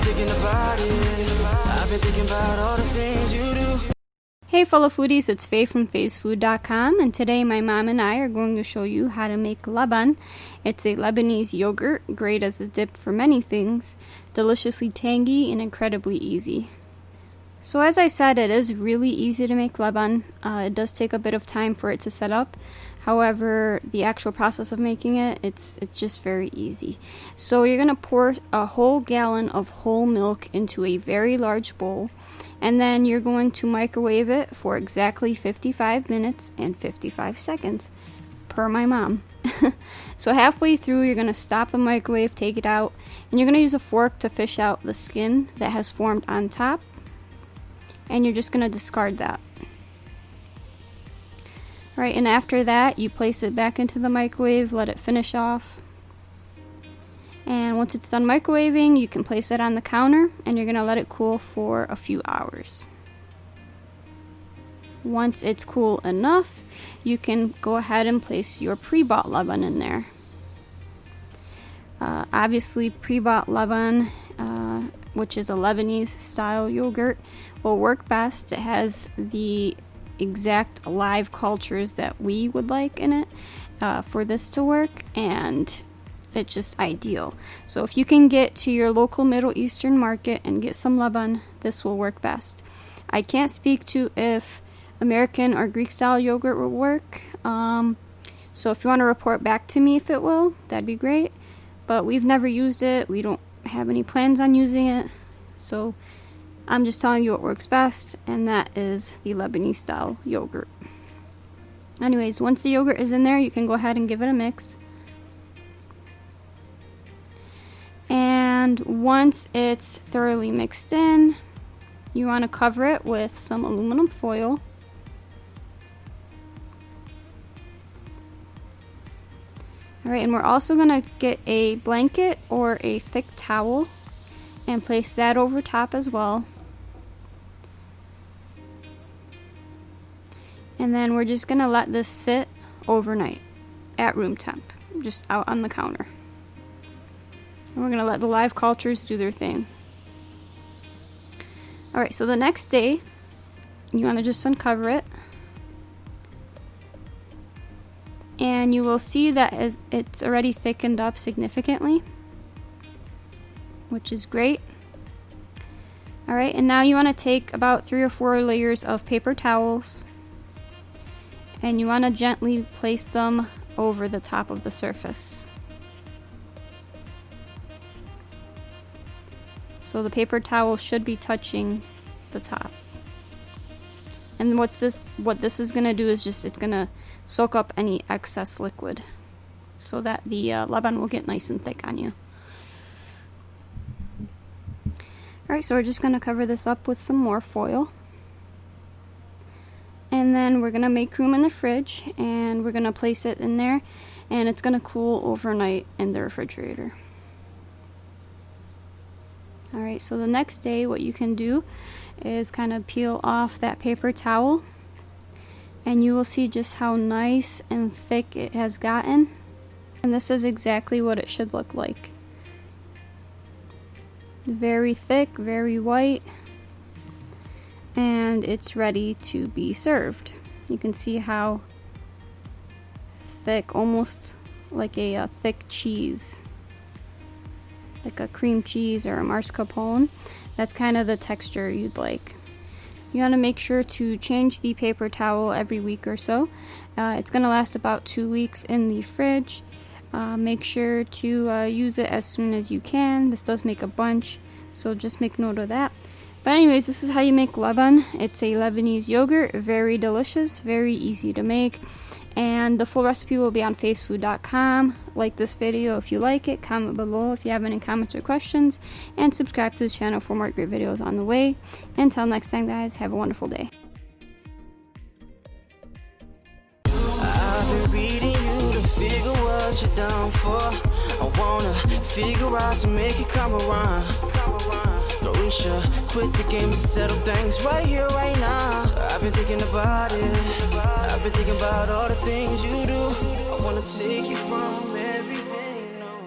thinking about it. I've been thinking about all the things you do. Hey fellow foodies, it's Faye from faysfood.com, and today my mom and I are going to show you how to make Leban. It's a Lebanese yogurt, great as a dip for many things, deliciously tangy and incredibly easy. So as I said, it is really easy to make Leban. It does take a bit of time for it to set up. However, the actual process of making it, it's just very easy. So you're going to pour a whole gallon of whole milk into a very large bowl, and then you're going to microwave it for exactly 55 minutes and 55 seconds, per my mom. So halfway through, you're going to stop the microwave, take it out, and you're going to use a fork to fish out the skin that has formed on top, and you're just going to discard that. Right, and after that, you place it back into the microwave, let it finish off. And once it's done microwaving, you can place it on the counter, and you're going to let it cool for a few hours. Once it's cool enough, you can go ahead and place your pre-bought Leban in there. Obviously, pre-bought Leban, which is a Lebanese style yogurt, will work best. It has the exact live cultures that we would like in it for this to work, and it's just ideal. So if you can get to your local Middle Eastern market and get some Leban, this will work best. I can't speak to if American or Greek style yogurt will work, so if you want to report back to me if it will, that'd be great. But we've never used it, we don't have any plans on using it, so I'm just telling you what works best, and that is the Lebanese style yogurt. Anyways, once the yogurt is in there, you can go ahead and give it a mix. And once it's thoroughly mixed in, you want to cover it with some aluminum foil. Alright, and we're also going to get a blanket or a thick towel and place that over top as well. And then we're just going to let this sit overnight at room temp, just out on the counter. And we're going to let the live cultures do their thing. Alright, so the next day, you want to just uncover it. And you will see that it's already thickened up significantly, which is great. Alright, and now you want to take about 3 or 4 layers of paper towels, and you want to gently place them over the top of the surface. So the paper towel should be touching the top. And what this is going to do is it's going to soak up any excess liquid so that the Leban will get nice and thick on you. Alright, so we're just going to cover this up with some more foil. And then we're going to make room in the fridge, and we're going to place it in there, and it's going to cool overnight in the refrigerator. Alright, so the next day what you can do is kind of peel off that paper towel, and you will see just how nice and thick it has gotten. And this is exactly what it should look like. Very thick, very white, and it's ready to be served. You can see how thick, almost like a thick cheese, like a cream cheese or a mascarpone. That's kind of the texture you'd like. You want to make sure to change the paper towel every week or so. It's going to last about 2 weeks in the fridge. Make sure to use it as soon as you can. This does make a bunch, so just make note of that. But anyways, this is how you make Leban. It's a Lebanese yogurt, very delicious, very easy to make. And the full recipe will be on faysfood.com. Like this video if you like it, comment below if you have any comments or questions, and subscribe to the channel for more great videos on the way. Until next time guys, have a wonderful day. I've been reading you to figure what you're down for. I wanna figure out to make it come around. But we should quit the game and settle things right here, right now. I've been thinking about it. I've been thinking about all the things you do. I wanna take you from